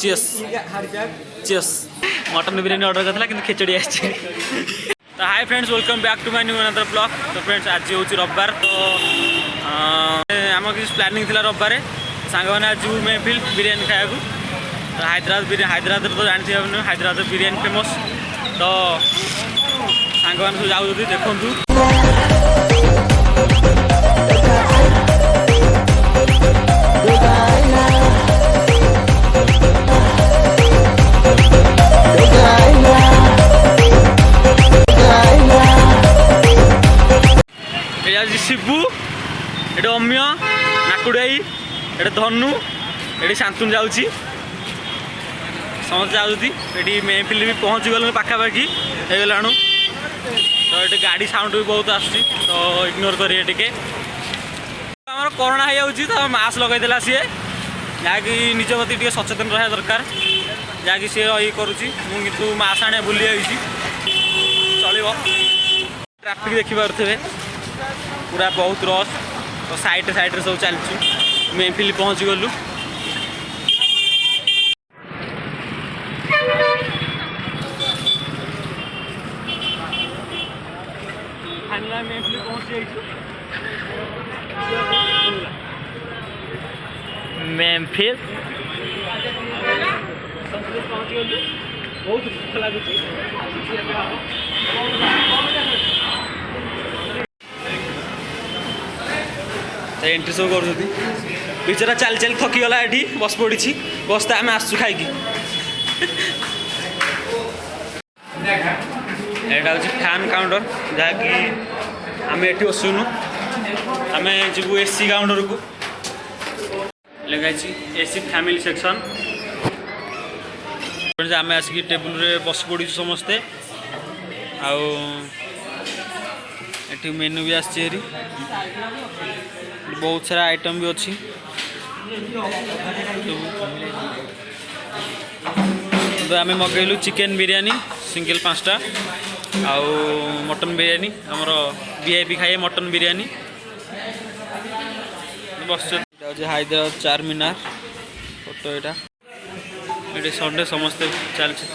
Chess चेस mutton biryani order करता कि खिचड़ी आसी। तो hi friends, welcome back to my new another blog. तो फ्रेंड्स आज हूँ रविवार, तो आम किसी प्लानिंग थी रविवार सांग मैंने आज महफिल बिरयानी खाया। तो हैदराबाद तो जानते हैं हैदराबाद बिरयानी फेमस। तो सांग मैंने सब जाऊँ देखूँ शिबू ये अम्य नाकुड़ाई ये धनु ये शांतुन जाऊँगी समस्त जाऊँगी ये महफिल भी पहुँची गलु पाखापाखि हो गलाणु। तो ये गाड़ी साउंड भी बहुत आसुची, तो इग्नोर करिए टिके। आमर कोरोना हो जाऊँगी तो मास्क लगेदेला सी जहाँकि निज प्रति टे सचेतन रहा दरकार, जहाँकि सी ये करुँची मुझे मास्क आने बुली जाइए चलो। ट्राफिक देखिपे पूरा बहुत रस, तो साइड सब चलती महफिल पहुँची गलु। महफिल पहुँची महफिल पहुँची गलु, बहुत दुख लगुच। एंट्री सब कर बेचारा चल चल थकीगला ये बस पड़ी बसता आम आसु खाई। यहाँ हूँ फैन काउंटर जहाँकि आम ये बसुनु आम जीवु एसी काउंटर को लिखाई एसी फैमिली सेक्शन। आम आसिक टेबुल रे बस पड़ी समस्ते आउ मेनू भी आसी बहुत सारा आइटम भी अच्छी। तो आम मगेलु चिकेन बिरयानी सिंगल 5टा आउ मटन बिरयानी आमर वीआईपी खाए मटन बिरयानी। बस हैदराबाद चार मीनार फोटो यहाँ ये संडे समस्ते चलती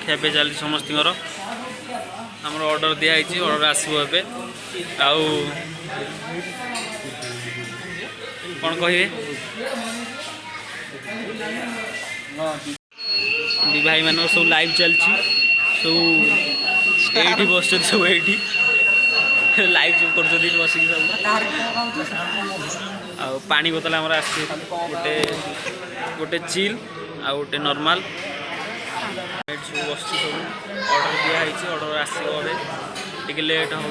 खेपे चलती समस्त आमर ऑर्डर दिखाई ऑर्डर आसो ए आउ कौन कहे दी भाई मान सब लाइव चलती सब ये बस सब ये लाइव सब कर बसिक सब आ पानी बोतल आमर आस गोटे गोटे चिल आ गोटे नॉर्मल सब बस सब ऑर्डर दिखाई ऑर्डर आसो लेट हो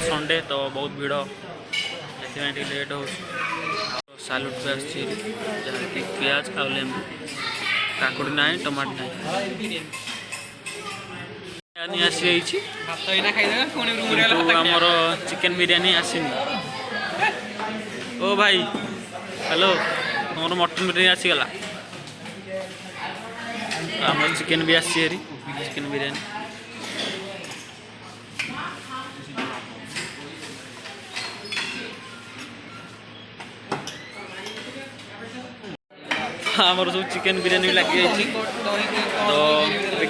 संडे तो बहुत भिड़ से लेट हो। सालुट पे आसी पियाज आ लेंबू काकुड़ी ना टमाटो ना बिरयानी आसी आमर चिकेन बिरयानी आसनी। ओ भाई हेलो तुम मटन बिरयानी आसीगला आम चिकेन भी आसी चिकेन बिरयानी। आमर सब चिकेन बिरयानी भी लगी जाइए, तो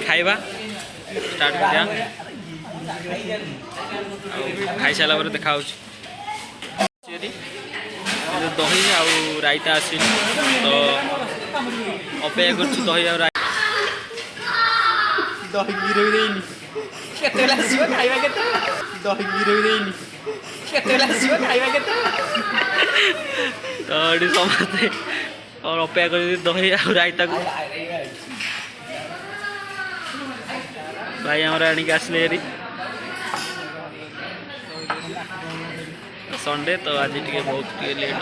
खाइबा स्टार्ट करिया खाई सारा पर देखा दही आउ रायता आसी। तो अपेक्षा कर दही आ दही गिरवी देनी दही गिरवी देनी तो ये समझते और अपेक्षा कर दही आ रायता को भाई हमारे आनिक आसले संडे तो आज टे बहुत लेट हो।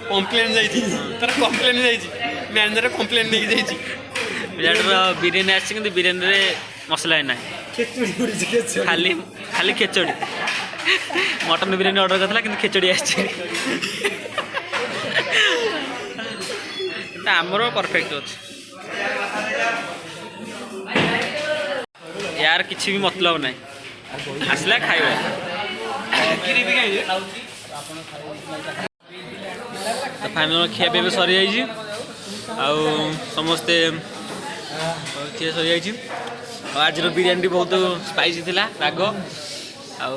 Complain complain manager complain biryani आसी बिरयानी मसला ना खाली खाली खेचड़ी मटन बिरयानी ऑर्डर करता कि खेचड़ी आसी आमर परफेक्ट अच्छे यार किसी भी मतलब ना आसला खाइबा तो फाइनल खिया पिया सरी जाइए आउ समस्ते खिया सरी जाइए आज बिरयानी बहुत स्पाइसी थिला राग आउ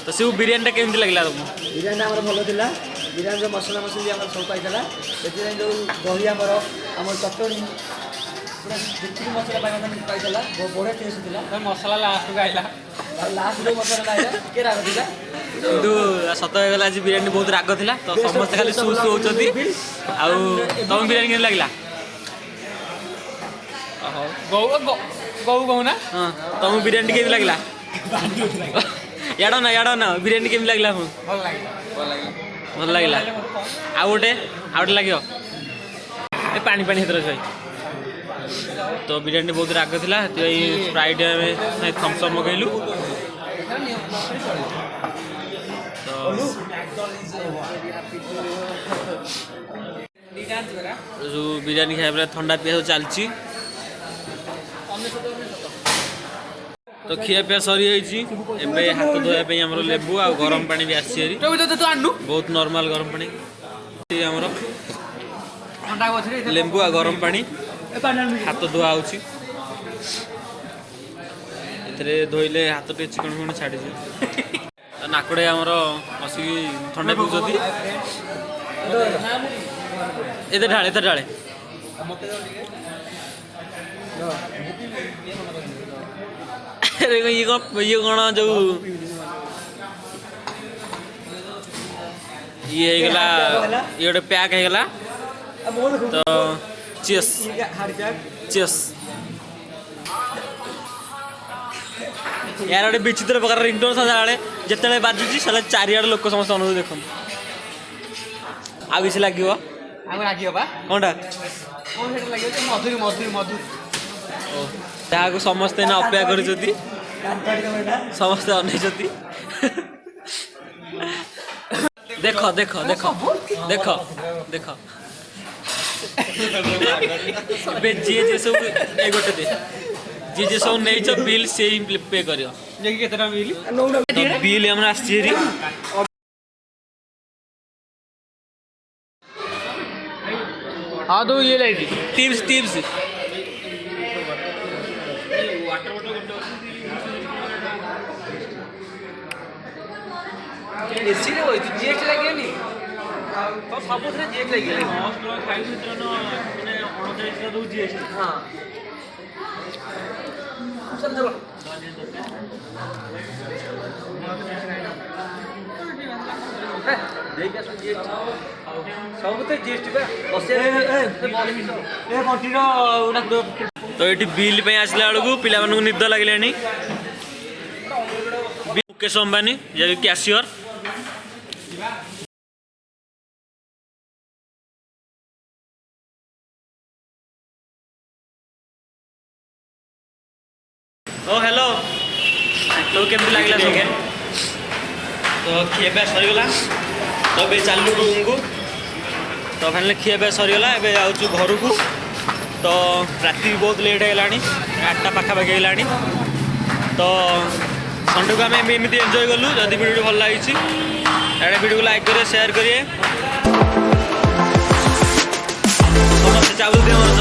तो सब बिरयानी केमती लगला तुमको बिरयानी आमर भल थिला बिरयानी मसला मसली आमर सब पाइला से जो दही आमर आमर चटनी पूरा जितनी मसला पाइला बढ़िया टेस्ट थिला मसला लास्ट को आइला लास्ट जो मसला आइला के राग थिला किंतु सत होगा आज बिरयानी बहुत राग थिला तो समस्त खाली सु सु होचती आउ तुम बिरयानी केमती लगला गौ गौ ना हां तुम बिरयानी केमती लगला याडो ना बिरयानी केमती लगला भल लगला आ गोटे लगे पानी पानी हेतर भाई तो बिरयानी बहुत राग थिला स्प्राइट थम्स अप मगैलु तो जो बिरयानी खाइबा ठंडा पिया चलती तो खिया पिया सरी जाइए हाथ धोवाई आम लेबू आ गरम पानी भी आसी बहुत नॉर्मल गरम पानी आमर लेंबू आ गरम पानी हाथ धुआ हो धोइले हाथ टे चिकन फिकन छाड़ी नाकड़े आमर बसिकी ठंडा पिउछती एते ढाले ये कौन जो ये गोटे पैक होगा तो चेस यार गोटे विचित्र प्रकार रिंगटोन सदाबे जिते बाजुची साला चारिआड लोक समस्त अनुरोध देख आगे लगे कौनटा मधुरी मधुरी मधुरी जहाँ समस्ते ना अपेक्षा कर समस्ते अनेचती देख देख देख देख देख जी सब गोटे दे जी सब नहीं बिल से पे कर बिल आम आसरी हाँ तो ये लाइट टिप्स टिप्स एसी रे होई जीएसटी लागेनी तो सबुथरे जीएसटी लागेनी खाई माने 29 का दो जीएसटी हां चल चलो देख क्या जीएसटी सबुथे जीएसटी बा तो ये बिल पे आसला बेलू पिला निद लगे मुकेश अंबानी जे कैशियर ओ हेलो तो केमती लगला सब तो खिया सरीगला तो ये चलू रूम को तो फाइनल खिया सरीगला ए आउँ घर को तो राति भी बहुत लेट है 8टा पाखापाखि है तो संडे को आम एमती एंजॉय कलु जदि वीडियो भल लगी वीडियो को लाइक करें शेयर करें समस्त चाहते